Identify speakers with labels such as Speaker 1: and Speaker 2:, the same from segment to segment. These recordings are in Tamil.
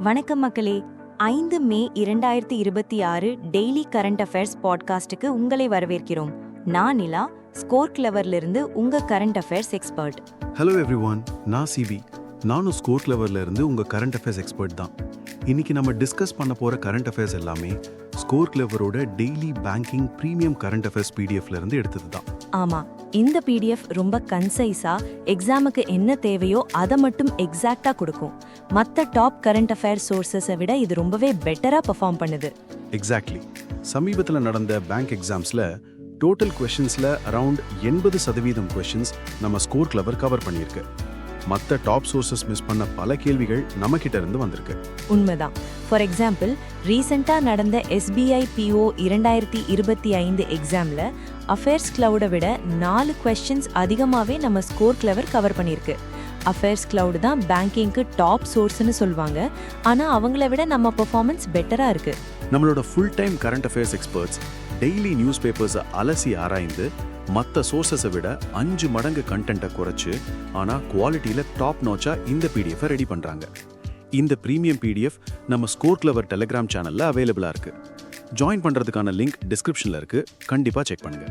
Speaker 1: வணக்கம் மக்களே. 5 மே 2026 டெய்லி கரண்ட் அஃபேர்ஸ் பாட்காஸ்டுக்கு உங்களை வரவேற்கிறோம். நான் நிலா, ஸ்கோர் கிளவர்லிருந்து உங்க current affairs expert.
Speaker 2: Hello everyone, நான் சிவி. நானும் ஸ்கோர் கிளவர்ல இருந்து உங்க கரண்ட் அஃபேர்ஸ் எக்ஸ்பர்ட் தான். இன்னைக்கு நம்ம டிஸ்கஸ் பண்ண போற கரண்ட் அஃபேர்ஸ் எல்லாமே ஸ்கோர் கிளவரோட daily banking premium current affairs பிடிஎஃப்ல இருந்து எடுத்தது தான்.
Speaker 1: ஆமா, இந்த பிடிஎஃப் ரொம்ப கன்சைஸா எக்ஸாமுக்கு என்ன தேவையோ அதை மட்டும் எக்ஸாக்டா கொடுக்கும். மற்ற டாப் கரண்ட் அஃபேர்ஸ் சோர்சஸை விட இது ரொம்பவே பெட்டரா பெர்ஃபார்ம் பண்ணுது.
Speaker 2: எக்ஸாக்ட்லி. சமீபத்தில் நடந்த பேங்க் எக்ஸாம்ஸ்ல டோட்டல் கொஸ்டின்ஸ்ல அரவுண்ட் 80% கொஸ்டின்ஸ் நம்ம ஸ்கோர் கிளவர் கவர் பண்ணியிருக்கு. மற்ற டாப் சோர்சஸ் மிஸ் பண்ண பல கேள்விகள் நம்ம கிட்ட இருந்து வந்திருக்கு.
Speaker 1: உண்மைதான். ஃபார் எக்ஸாம்பிள், ரீசெண்டா நடந்த SBI PO 2025 எக்ஸாம்ல அஃபேர்ஸ் கிளவுட விட 4 கொஸ்டின்ஸ் அதிகமாவே நம்ம ஸ்கோர் கிளவர் கவர் பண்ணியிருக்கு. அஃபேர்ஸ் கிளவுட் தான் பேங்கிங்க்கு டாப் சோர்ஸ்னு சொல்லுவாங்க, ஆனா அவங்கள விட நம்ம பெர்ஃபார்மன்ஸ் பெட்டரா இருக்கு.
Speaker 2: நம்மளோட full time current affairs experts daily news பேப்பர்ஸை அலசி ஆராய்ந்து மற்ற சோர்சஸை விட 5 மடங்கு கண்டென்ட்டை குறைச்சு ஆனா குவாலிட்டியில டாப் நாச்சா இந்த பிடிஎஃப் ரெடி பண்றாங்க. இந்த பிரீமியம் பிடிஎஃப் நம்ம ஸ்கோர் கிளவர் டெலிகிராம் சேனல்ல அவைலபிளா இருக்கு. ஜாயின் பண்றதுக்கான லிங்க் டிஸ்கிரிப்ஷன்ல இருக்கு, கண்டிப்பா செக் பண்ணுங்க.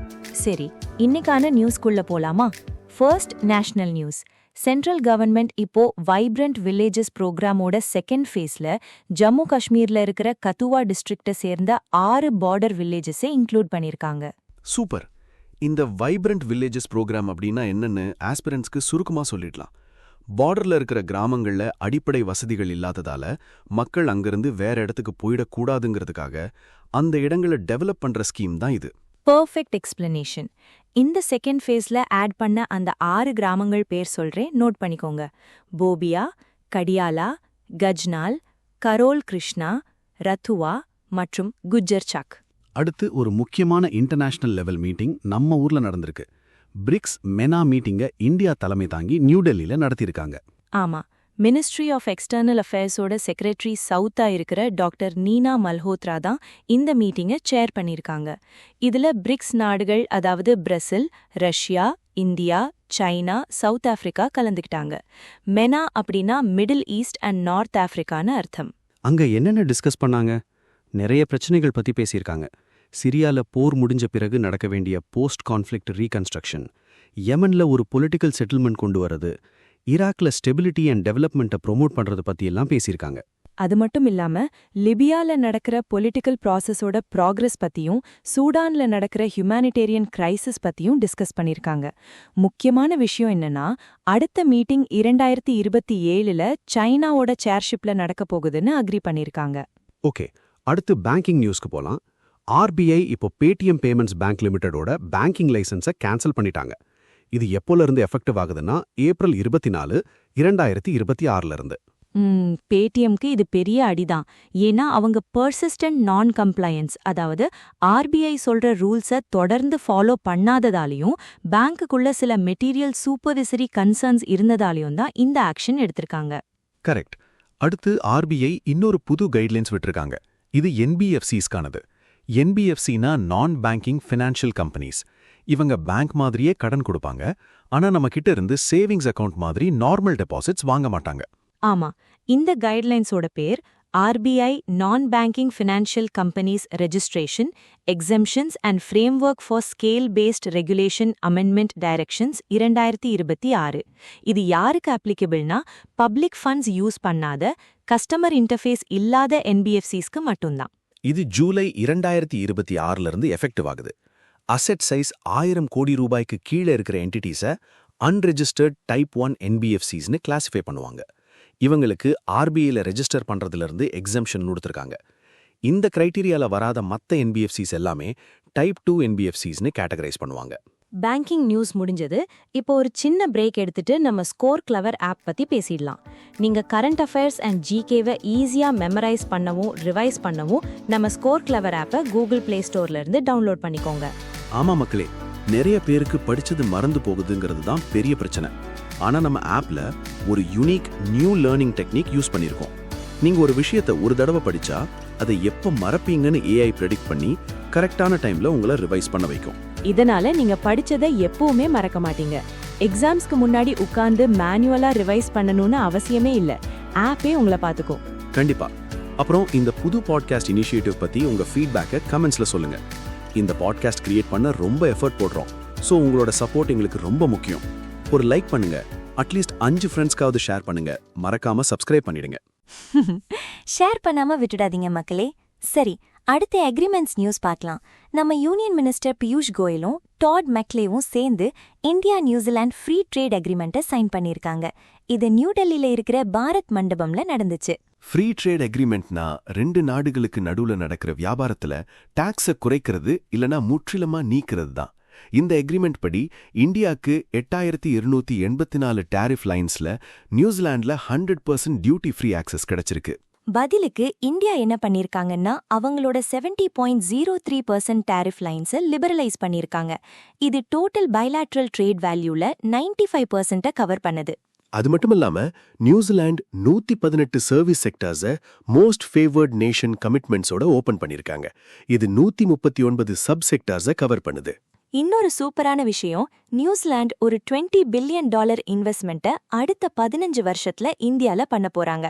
Speaker 1: சரி, இன்னைக்கான நியூஸ்க்குள்ள போலாமா? First, national news. Central government இப்போ வைப்ரண்ட் வில்லேஜஸ் ப்ரோக்ராமோட செகண்ட் ஃபேஸ்ல ஜம்மு காஷ்மீர்ல இருக்கிற கத்துவா டிஸ்ட்ரிக்டை சேர்ந்த 6 பார்டர் வில்லேஜஸை இன்க்ளூட் பண்ணிருக்காங்க.
Speaker 2: சூப்பர். இந்த வைப்ரண்ட் வில்லேஜஸ் ப்ரோக்ராம் அப்படின்னா என்னன்னு ஆஸ்பிரன்ஸ்க்கு சுருக்கமா சொல்லிடலாம். பார்டர்ல இருக்கிற கிராமங்கள்ல அடிப்படை வசதிகள் இல்லாததால மக்கள் அங்கிருந்து வேற இடத்துக்கு போயிடக்கூடாதுங்கிறதுக்காக அந்த இடங்களை டெவலப் பண்ற ஸ்கீம் தான் இது.
Speaker 1: Perfect explanation. இந்த செகண்ட் ஃபேஸ்ல ஆட் பண்ண அந்த 6 கிராமங்கள் பேர் சொல்றேன், நோட் பண்ணிக்கோங்க. போபியா, கடியாலா, கஜ்னால், கரோல் கிருஷ்ணா, ரத்துவா மற்றும் குஜ்ஜர் சக்.
Speaker 2: அடுத்து ஒரு முக்கியமான இன்டர்நேஷனல் லெவல் மீட்டிங் நம்ம ஊர்ல நடந்திருக்கு. பிரிக்ஸ் மெனா மீட்டிங்க இந்தியா தலைமை தாங்கி நியூ டெல்லியில நடத்தியிருக்காங்க.
Speaker 1: ஆமா, மினிஸ்ட்ரி ஆஃப் எக்ஸ்டர்னல் அஃபேர்ஸோட செக்ரட்டரி சவுத்தா இருக்கிற டாக்டர் நீனா மல்ஹோத்ரா தான் இந்த மீட்டிங்கை சேர் பண்ணியிருக்காங்க. இதுல பிரிக்ஸ் நாடுகள், அதாவது Brazil, Russia, India, China, south Africa கலந்துக்கிட்டாங்க. மெனா அப்படின்னா மிடில் ஈஸ்ட் அண்ட் நார்த் ஆப்பிரிக்கான்னு அர்த்தம்.
Speaker 3: அங்க என்னென்ன டிஸ்கஸ் பண்ணாங்க? நிறைய பிரச்சனைகள் பத்தி பேசியிருக்காங்க. சிரியால போர் முடிஞ்ச பிறகு நடக்க வேண்டிய போஸ்ட் கான்ஃப்ளிக்ட் ரீகன்ஸ்ட்ரக்ஷன், யெமன்ல ஒரு பொலிட்டிக்கல் செட்டில்மெண்ட் கொண்டு வரது, ஈராக்ல ஸ்டெபிலிட்டி அண்ட் டெவலப்மெண்ட்டை ப்ரொமோட் பண்றது பத்தி எல்லாம் பேசியிருக்காங்க.
Speaker 1: அது மட்டும் இல்லாம லிபியால நடக்கிற பொலிட்டிக்கல் ப்ராசஸோட ப்ராக்ரஸ் பத்தியும் சூடான்ல நடக்கிற ஹியூமானிடேரியன் கிரைசிஸ் பத்தியும் டிஸ்கஸ் பண்ணிருக்காங்க. முக்கியமான விஷயம் என்னன்னா, அடுத்த மீட்டிங் 2027ல சைனாவோட சேர்ஷிப்ல நடக்க போகுதுன்னு அக்ரி பண்ணிருக்காங்க.
Speaker 3: ஓகே, அடுத்து பேங்கிங் நியூஸ்க்கு போலாம். RBI இப்போ பேடிஎம் பேமெண்ட்ஸ் பேங்க் லிமிடெடோட பேங்கிங் லைசன்ஸை கேன்சல் பண்ணிட்டாங்க. இது எப்போல இருந்து எஃபெக்டிவ் ஆகுதுன்னா ஏப்ரல் 24, 2026ல இருந்து.
Speaker 1: பேடிஎம்க்கு இது பெரிய அடிதான். ஏன்னா அவங்க பர்சிஸ்டன்ட் நான் கம்ப்ளையன்ஸ், அதாவது RBI சொல்ற ரூல்ஸை தொடர்ந்து ஃபாலோ பண்ணாததாலையும் பேங்க்குள்ள சில மெட்டீரியல் சூப்பர்விசரி கன்சர்ன்ஸ் இருந்ததாலையும் தான் இந்த ஆக்ஷன் எடுத்திருக்காங்க.
Speaker 2: கரெக்ட். அடுத்து RBI இன்னொரு புது கைட்லைன்ஸ் விட்டுருக்காங்க. இது NBFCஸ்க்கானது. NBFCனா நான் பேங்கிங் ஃபினான்ஷியல் கம்பெனிஸ். இவங்க பேங்க் மாதிரியே கடன் கொடுப்பாங்க, ஆனா நம்ம கிட்ட இருந்து சேவிங்ஸ் அக்கவுண்ட் மாதிரி நார்மல் டெபாசிட்ஸ் வாங்க மாட்டாங்க.
Speaker 1: ஆமா, இந்த கைட்லைன்ஸோட பேர் RBI non banking financial companies registration, exemptions and framework for scale based regulation amendment directions 2026. இது யாருக்கு அப்ளிகபிள்னா, பப்ளிக் ஃபண்ட்ஸ் யூஸ் பண்ணாத, கஸ்டமர் இன்டர்ஃபேஸ் இல்லாத NBFCஸ்க்கு மட்டும்தான்.
Speaker 2: இது ஜூலை 2026ல இருந்து எஃபெக்டிவ் ஆகுது. அசெட் சைஸ் 1000 கோடி ரூபாய்க்கு கீழே இருக்கிற என்டிட்டிஸை அன்ரெஜிஸ்டர்ட் டைப் 1 NBFCஸ்னு கிளாசிஃபை பண்ணுவாங்க. இவங்களுக்கு RBIல ரெஜிஸ்டர் பண்றதுல இருந்து எக்ஸம்ஷன் கொடுத்துருக்காங்க. இந்த கிரைட்டீரியால வராத மற்ற NBFCஸ் எல்லாமே டைப் 2 NBFCஸ்னு கேட்டகரைஸ் பண்ணுவாங்க.
Speaker 1: பேங்கிங் நியூஸ் முடிஞ்சது. இப்போ ஒரு சின்ன பிரேக் எடுத்துட்டு நம்ம ஸ்கோர் கிளவர் ஆப் பத்தி பேசிடலாம். நீங்க கரண்ட் அஃபேர்ஸ் அண்ட் GKவை ஈஸியா மெமரைஸ் பண்ணவும் ரிவைஸ் பண்ணவும் நம்ம ஸ்கோர் கிளவர் ஆப்பை கூகுள் பிளே ஸ்டோர்ல இருந்து டவுன்லோட் பண்ணிக்கோங்க.
Speaker 2: ஆமா மக்களே, நிறைய பேருக்கு படிச்சது மறந்து போகுதுங்கிறது தான் பெரிய பிரச்சனை. ஆனா நம்ம ஆப்ல ஒரு unique new learning technique use பண்ணிருக்கோம். நீங்க ஒரு விஷயத்தை ஒரு தடவை படிச்சா அதை எப்ப மறப்பீங்கன்னு AI ப்ரெடிக்ட் பண்ணி கரெக்டான டைம்ல உங்களை ரிவைஸ் பண்ண வைக்கும்.
Speaker 1: இதனால நீங்க படிச்சதை எப்பவுமே மறக்க மாட்டீங்க. எக்ஸாம்ஸ்க்கு முன்னாடி உட்கார்ந்து மேனுவலா ரிவைஸ் பண்ணணும்னு அவசியமே இல்ல. ஆப்பே உங்களை பாத்துக்கும்.
Speaker 2: கண்டிப்பா. அப்புறம் இந்த புது பாட்காஸ்ட் இனிஷியேட்டிவ் பத்தி உங்க ஃபீட்பேக்கை கமெண்ட்ஸ்ல சொல்லுங்க. இந்த பாட்காஸ்ட் கிரியேட் பண்ண ரொம்ப எஃபர்ட் போடுறோம். ஸோ உங்களோட சப்போர்ட் எங்களுக்கு ரொம்ப முக்கியம். ஒரு லைக் பண்ணுங்க, அட்லீஸ்ட் 5 ஃப்ரெண்ட்ஸ்க்காவது ஷேர் பண்ணுங்க, மறக்காம சப்ஸ்கிரைப் பண்ணிடுங்க.
Speaker 4: ஷேர் பண்ணாம விட்டுடாதீங்க மக்களே. சரி, அடுத்த அக்ரிமெண்ட்ஸ் நியூஸ் பார்க்கலாம். நம்ம யூனியன் மினிஸ்டர் பியூஷ் கோயலும் டாட் மெக்லேவும் சேர்ந்து இந்தியா நியூசிலாந்து ஃப்ரீ ட்ரேட் அக்ரிமெண்ட்டை சைன் பண்ணியிருக்காங்க. இது நியூ டெல்லியில இருக்கிற பாரத் மண்டபம்ல நடந்துச்சு.
Speaker 5: ஃப்ரீ ட்ரேட் அக்ரிமெண்ட்னா 2 நாடுகளுக்கு நடுவுல நடக்கிற வியாபாரத்துல டாக்ஸை குறைக்கிறது இல்லனா முற்றிலுமா நீக்கிறது தான். இந்த அக்ரிமெண்ட் படி இந்தியாவுக்கு 8284 டாரிஃப் லைன்ஸ்ல நியூசிலாந்துல 100% டியூட்டி ஃப்ரீ ஆக்சஸ் கிடைச்சிருக்கு.
Speaker 4: பதிலுக்கு இந்தியா என்ன பண்ணிருக்காங்கன்னா அவங்களோட 70.03% டாரிஃப் லைன்ஸை லிபரலைஸ் பண்ணிருக்காங்க. இது டோட்டல் பைலாட்ரல் ட்ரேட் வேல்யூல 95% கவர் பண்ணுது.
Speaker 5: அது மட்டுமில்லாம நியூசிலாந்து 118 சர்வீஸ் செக்டர்ஸை மோஸ்ட் ஃபேவர்ட் நேஷன் கமிட்மெண்ட்ஸோட ஓபன் பண்ணிருக்காங்க. இது 139 சப் செக்டர்ஸை கவர் பண்ணுது.
Speaker 4: இன்னொரு சூப்பரான விஷயம், நியூசிலாந்து ஒரு $20 பில்லியன் இன்வெஸ்ட்மெண்ட்டை அடுத்த 15 வருஷத்துல இந்தியால பண்ண போறாங்க.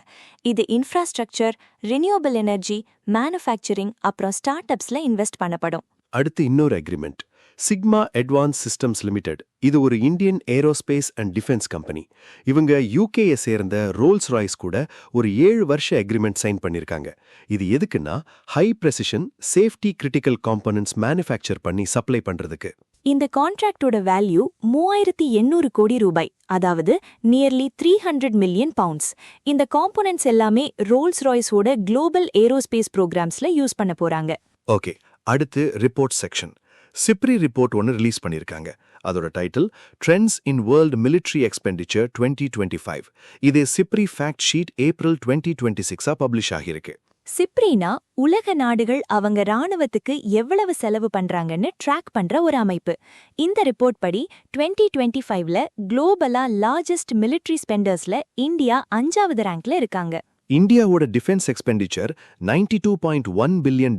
Speaker 4: இது இன்ஃப்ராஸ்ட்ரக்சர், ரினியூவபிள் எனர்ஜி, மேனுஃபேக்சரிங் அப்புறம் ஸ்டார்ட் அப்ஸ்ல இன்வெஸ்ட் பண்ணப்படும்.
Speaker 5: அடுத்து இன்னொரு agreement, sigma advance systems limited. இது ஒரு Indian aerospace and defence company. இவங்க யூகேயை சேர்ந்த ரோல்ஸ் ராய்ஸ் கூட ஒரு 7 வருஷ அக்ரிமெண்ட் சைன் பண்ணிருக்காங்க. இது எதுக்குன்னா high precision safety critical components manufacture பண்ணி சப்ளை பண்றதுக்கு.
Speaker 4: இந்த கான்ட்ராக்டோட வேல்யூ 3800 கோடி ரூபாய், அதாவது நியர்லி 300 மில்லியன் பவுண்ட்ஸ். இந்த காம்போனன்ட்ஸ் எல்லாமே ரோல்ஸ் ராய்ஸோட குளோபல் ஏரோஸ்பேஸ் ப்ரோக்ராம்ஸ்ல யூஸ் பண்ண போறாங்க.
Speaker 5: ஓகே, அடுத்து ரிப்போர்ட் செக்ஷன். சிப்ரி ரிப்போர்ட் ஒன்று ரிலீஸ் பண்ணியிருக்காங்க. அதோட title trends in world military expenditure 2025. இது SIPRI fact sheet April 2026 publish ஆகியிருக்கு.
Speaker 4: சிப்ரினா உலக நாடுகள் அவங்க ராணுவத்துக்கு எவ்வளவு செலவு பண்றாங்கன்னு ட்ராக் பண்ற ஒரு அமைப்பு. இந்த ரிப்போர்ட் படி 2025ல குளோபலா லார்ஜஸ்ட் மிலிட்ரி ஸ்பெண்டர்ஸ்ல இந்தியா 5வது ரேங்க்ல இருக்காங்க.
Speaker 5: இந்தியாவோட டிஃபென்ஸ் எக்ஸ்பெண்டிச்சர் $92.1 பில்லியன்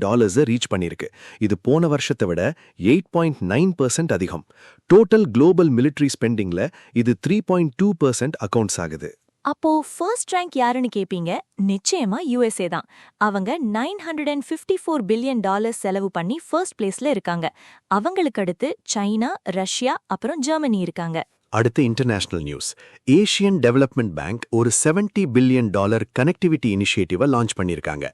Speaker 5: ரீச் பண்ணிருக்கு. இது போன வருஷத்தை விட 8.9% அதிகம். டோட்டல் குளோபல் மிலிட்ரி ஸ்பெண்டிங்ல இது 3.2% அக்கவுண்ட்ஸ் ஆகுது.
Speaker 4: அப்போ ஃபர்ஸ்ட் ரேங்க் யாருன்னு கேப்பீங்க? நிச்சயமா USA தான். அவங்க $954 பில்லியன் செலவு பண்ணி ஃபர்ஸ்ட் பிளேஸ்ல இருக்காங்க. அவங்களுக்கு அடுத்து சைனா, ரஷ்யா அப்புறம் ஜெர்மனி இருக்காங்க.
Speaker 5: அடுத்து international news. Asian development bank ஒரு $70 பில்லியன் கனெக்டிவிட்டி இனிஷியேட்டிவை லான்ச் பண்ணியிருக்காங்க.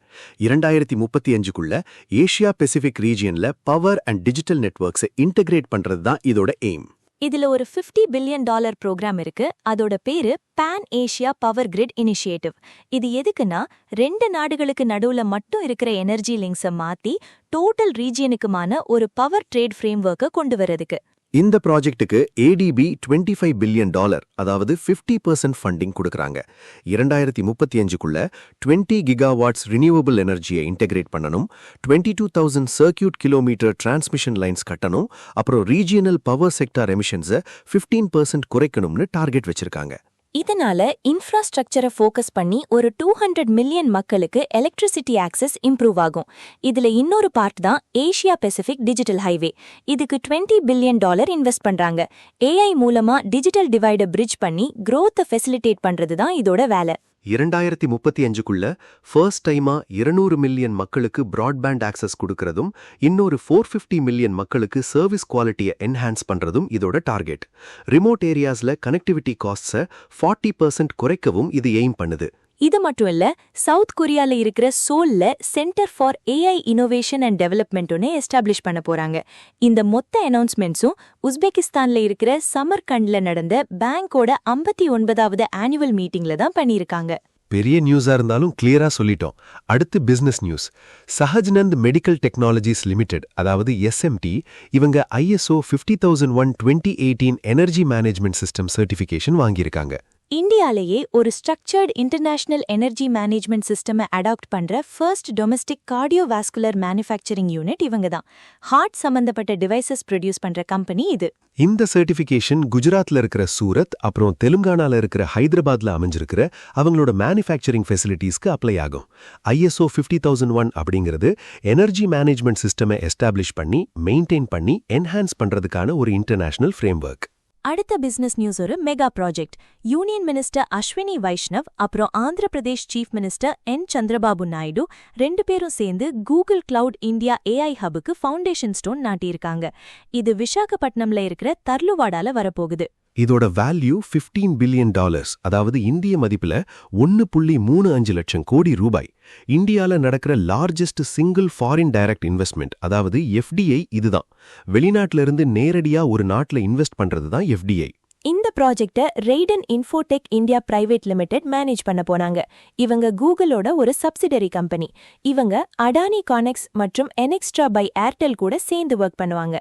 Speaker 5: 2035க்குள்ள ஏசியா பெசிபிக் ரீஜியன்ல பவர் அண்ட் டிஜிட்டல் நெட்வொர்க்ஸை இன்டகிரேட் பண்றது தான் இதோட எய்ம்.
Speaker 4: இதுல ஒரு $50 பில்லியன் ப்ரோக்ராம் இருக்கு. அதோட பேரு பான் ஏஷியா பவர் கிரிட் இனிஷியேட்டிவ். இது எதுக்குன்னா 2 நாடுகளுக்கு நடுவுல மட்டும் இருக்கிற எனர்ஜி லிங்க்ஸை மாத்தி டோட்டல் ரீஜியனுக்குமான ஒரு பவர் ட்ரேட் ஃப்ரேம்வொர்க்கை கொண்டு வரதுக்கு.
Speaker 5: இந்த ப்ராஜெக்ட்டுக்கு ADB $25 பில்லியன், அதாவது 50% ஃபண்டிங் கொடுக்கறாங்க. 2035க்குள்ள 20 கிகாவாட்ஸ் ரினியூவபிள் எனர்ஜியை இன்டெகிரேட் பண்ணணும், 22,000 சர்க்கியூட் கிலோமீட்டர் டிரான்ஸ்மிஷன் லைன்ஸ் கட்டணும், அப்புறம் ரீஜியனல் பவர் செக்டார் எமிஷன்ஸை 15% குறைக்கணும்னு டார்கெட் வச்சிருக்காங்க.
Speaker 4: இதனால இன்ஃப்ராஸ்ட்ரக்சரை ஃபோக்கஸ் பண்ணி ஒரு 200 மில்லியன் மக்களுக்கு எலக்ட்ரிசிட்டி ஆக்சஸ் இம்ப்ரூவ் ஆகும். இதுல இன்னொரு பார்ட் தான் ஏசியா பெசிபிக் டிஜிட்டல் ஹைவே. இதுக்கு $20 பில்லியன் இன்வெஸ்ட் பண்றாங்க. AI மூலமா டிஜிட்டல் டிவைடை பிரிட்ஜ் பண்ணி growth-ஐ ஃபெசிலிட்டேட் பண்றது தான் இதோட வேலை.
Speaker 5: 2035க்குள்ள ஃபர்ஸ்ட் டைமா 200 மில்லியன் மக்களுக்கு பிராட்பேண்ட் ஆக்சஸ் கொடுக்கறதும் இன்னொரு 450 மில்லியன் மக்களுக்கு சர்வீஸ் குவாலிட்டியை என்ஹான்ஸ் பண்றதும் இதோட டார்கெட். ரிமோட் ஏரியாஸ்ல கனெக்டிவிட்டி காஸ்ட்ஸை 40% குறைக்கவும் இது எய்ம் பண்ணுது.
Speaker 4: இது மட்டும் இல்ல, சவுத் கொரியால இருக்கிற சோல்ல centre for AI innovation and development ஒன்னு எஸ்டாப்ளிஷ் பண்ண போறாங்க. இந்த மொத்த அனௌன்ஸ்மெண்ட்ஸும் உஸ்பெகிஸ்தான்ல இருக்கிற சமர்கண்ட்ல நடந்த பேங்கோட 59வது ஆனுவல் மீட்டிங்ல தான் பண்ணியிருக்காங்க.
Speaker 5: பெரிய நியூஸா இருந்தாலும் கிளியரா சொல்லிட்டோம். அடுத்து business news. Sahajanand medical technologies limited, அதாவது SMT, இவங்க ISO 50001:2018 energy management system certification வாங்கியிருக்காங்க.
Speaker 4: இந்தியாலேயே ஒரு ஸ்ட்ரக்சர்ட் இன்டர்நேஷனல் எனர்ஜி மேனேஜ்மெண்ட் சிஸ்டமை அடாப்ட் பண்ற first domestic cardiovascular manufacturing unit இவங்க தான். ஹார்ட் சம்பந்தப்பட்ட டிவைசஸ் ப்ரொடியூஸ் பண்ற கம்பெனி இது.
Speaker 5: இந்த சர்டிஃபிகேஷன் குஜராத்ல இருக்கிற சூரத் அப்புறம் தெலுங்கானால இருக்கிற ஹைதராபாத்ல அமைஞ்சிருக்கிற அவங்களோட மேனுஃபேக்சரிங் ஃபெசிலிட்டிஸ்க்கு அப்ளை ஆகும். ISO 50001 அப்படிங்கிறது எனர்ஜி மேனேஜ்மெண்ட் சிஸ்டமை எஸ்டாப்ளிஷ் பண்ணி மெயின்டைன் பண்ணி என்ஹான்ஸ் பண்றதுக்கான ஒரு இன்டர்நேஷனல் ஃப்ரேம்வொர்க்.
Speaker 4: அடுத்த பிசினஸ் நியூஸ் ஒரு mega project. Union minister Ashwini Vaishnaw அப்புறம் Andhra Pradesh chief minister N Chandrababu Naidu 2 பேரும் சேர்ந்து கூகுள் கிளவுட் இந்தியா ஏஐ ஹபுக்கு ஃபவுண்டேஷன் ஸ்டோன் நாட்டியிருக்காங்க. இது விசாகப்பட்டினம்ல இருக்கிற தர்லுவாடால வரப்போகுது.
Speaker 5: இதோட வேல்யூ $15 பில்லியன், அதாவது இந்திய மதிப்புல 1.35 லட்சம் கோடி ரூபாய். இந்தியால நடக்கிற largest single foreign direct investment, அதாவது எஃப்டிஐ இதுதான். வெளிநாட்டுல இருந்து நேரடியா ஒரு நாட்டுல இன்வெஸ்ட் பண்றது தான் எஃப்டிஐ.
Speaker 4: இந்த ப்ராஜெக்டை Raiden Infotech India private limited manage பண்ண போனாங்க. இவங்க கூகுளோட ஒரு சப்சிடரி கம்பெனி. இவங்க அடானி கானெக்ஸ் மற்றும் என்எக்ஸ்ட்ரா பை ஏர்டெல் கூட சேர்ந்து ஒர்க் பண்ணுவாங்க.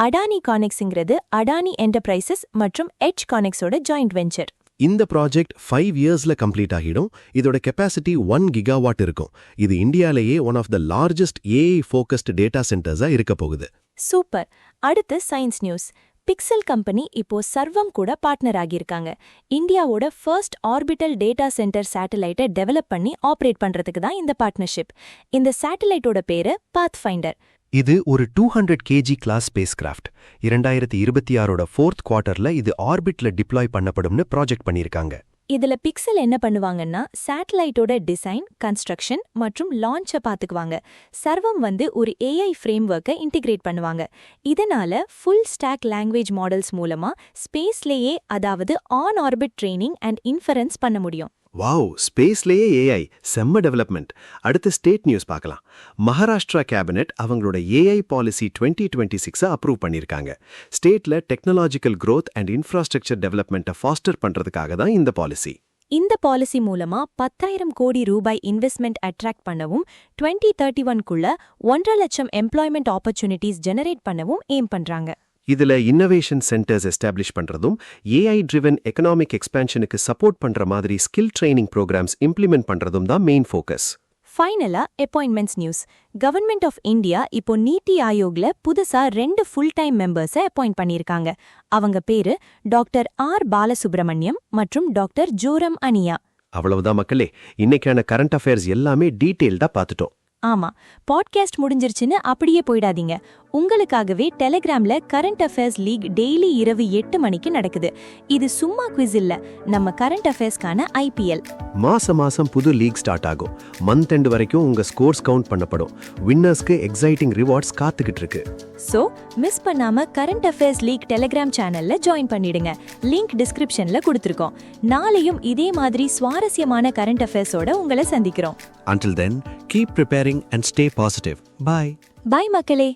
Speaker 4: அடானி கானெக்ஸ்ங்கிறது அடானி என்டர்பிரைசஸ் மற்றும் எட்ஜ் கானெக்ஸோட ஜாயிண்ட் வெஞ்சர்.
Speaker 5: இந்த ப்ராஜெக்ட் 5 இயர்ஸ்ல கம்ப்ளீட் ஆகிடும். இதோட கெப்பாசிட்டி 1 கிகாவாட் இருக்கும். இது இந்தியாலேயே one of the largest AI focused data சென்டர்ஸா இருக்க போகுது.
Speaker 4: சூப்பர். அடுத்து சயின்ஸ் நியூஸ். பிக்சல் கம்பெனி இப்போ சர்வம் கூட பார்ட்னர் ஆகியிருக்காங்க. இந்தியாவோட ஃபர்ஸ்ட் ஆர்பிட்டல் டேட்டா சென்டர் சேட்டலைட்டை டெவலப் பண்ணி ஆப்ரேட் பண்றதுக்கு தான் இந்த பார்ட்னர்ஷிப். இந்த சேட்டலைட்டோட பேரு பாத்ஃபைண்டர்.
Speaker 5: இது ஒரு 200 kg கிளாஸ் ஸ்பேஸ் கிராஃப்ட். 2026ஓட 4th குவார்ட்டர்ல இது ஆர்பிட்ல டிப்ளாய் பண்ணப்படும்னு ப்ராஜெக்ட் பண்ணியிருக்காங்க.
Speaker 4: இதுல பிக்சல் என்ன பண்ணுவாங்கன்னா சேட்டலைட்டோட டிசைன், கன்ஸ்ட்ரக்ஷன் மற்றும் லான்ச்சை பார்த்துக்குவாங்க. சர்வம் ஒரு ஏஐ ஃப்ரேம்வொர்க்கை இன்டிகிரேட் பண்ணுவாங்க. இதனால ஃபுல் ஸ்டாக் லாங்குவேஜ் மாடல்ஸ் மூலமா ஸ்பேஸ்லேயே, அதாவது on orbit training and inference பண்ண முடியும்.
Speaker 5: வாவ், ஸ்பேஸ்லேயே ஏஐ, செம்ம டெவலப்மெண்ட். அடுத்து ஸ்டேட் நியூஸ் பார்க்கலாம். மகாராஷ்டிரா கேபினெட் அவங்களோட ஏஐ பாலிசி 2026 அப்ரூவ் பண்ணியிருக்காங்க. ஸ்டேட்ல டெக்னாலஜிக்கல் growth அண்ட் இன்ஃப்ராஸ்ட்ரக்சர் டெவலப்மெண்ட்டை ஃபாஸ்டர் பண்றதுக்காக தான் இந்த பாலிசி.
Speaker 4: இந்த பாலிசி மூலமா 10,000 கோடி ரூபாய் இன்வெஸ்ட்மெண்ட் அட்ராக்ட் பண்ணவும் 2031க்குள்ள 1.5 லட்சம் எம்ப்ளாய்மெண்ட் ஆப்பர்ச்சுனிட்டிஸ் ஜெனரேட் பண்ணவும் எய்ம் பண்றாங்க.
Speaker 5: இதுல இன்னோவேஷன் சென்டர்ஸ் எஸ்டாப்ளிஷ் பண்றதும் ஏஐ ட்ரிவன் எக்கனாமிக் எக்ஸ்பான்ஷனுக்கு சப்போர்ட் பண்ற மாதிரி ஸ்கில் ட்ரைனிங் ப்ரோக்ராம்ஸ் இம்ப்ளிமெண்ட் பண்றதும் தான் மெயின் ஃபோக்கஸ்.
Speaker 4: ஃபைனலா appointments news. Government of India இப்போ நீத்தி ஆயோக்ல புதுசா 2 ஃபுல் டைம் மெம்பர்ஸை அப்பாயிண்ட் பண்ணியிருக்காங்க. அவங்க பேரு டாக்டர் ஆர் பாலசுப்ரமணியம் மற்றும் டாக்டர் ஜோரம் அனியா.
Speaker 5: அவ்வளவுதான் மக்களே, இன்னைக்கான கரண்ட் அஃபேர்ஸ் எல்லாமே டீட்டெயில்டா பார்த்துட்டோம்.
Speaker 4: ஆமா, பாட்காஸ்ட் முடிஞ்சிருச்சுன்னு அப்படியே போயிடாதீங்க. உங்களுக்காகவே டெலிகிராம்ல கரண்ட் அஃபேர்ஸ் லீக் டெய்லி இரவு 8 மணிக்கு நடக்குது. இது சும்மா குவிஸ் இல்ல, நம்ம கரண்ட் அஃபேர்ஸ்க்கான ஐபிஎல்.
Speaker 5: மாசம் புது லீக் ஸ்டார்ட் ஆகும். மந்த் எண்ட் வரைக்கும் உங்க ஸ்கோர்ஸ் கவுண்ட் பண்ணப்படும். வின்னர்ஸ்க்கு எக்ஸைட்டிங் ரிவார்ட்ஸ் காத்துக்கிட்டு இருக்கு.
Speaker 4: சோ மிஸ் பண்ணாம கரண்ட் அஃபேர்ஸ் லீக் டெலிகிராம் சேனல்ல ஜாயின் பண்ணிடுங்க. லிங்க் டிஸ்கிரிப்ஷன்ல கொடுத்திருக்கோம். நாளையும் இதே மாதிரி சுவாரஸ்யமான கரண்ட் அஃபேர்ஸோட உங்களை சந்திக்கிறோம்.
Speaker 2: Until then, keep preparing and stay positive. Bye.
Speaker 4: பாய் மக்களே.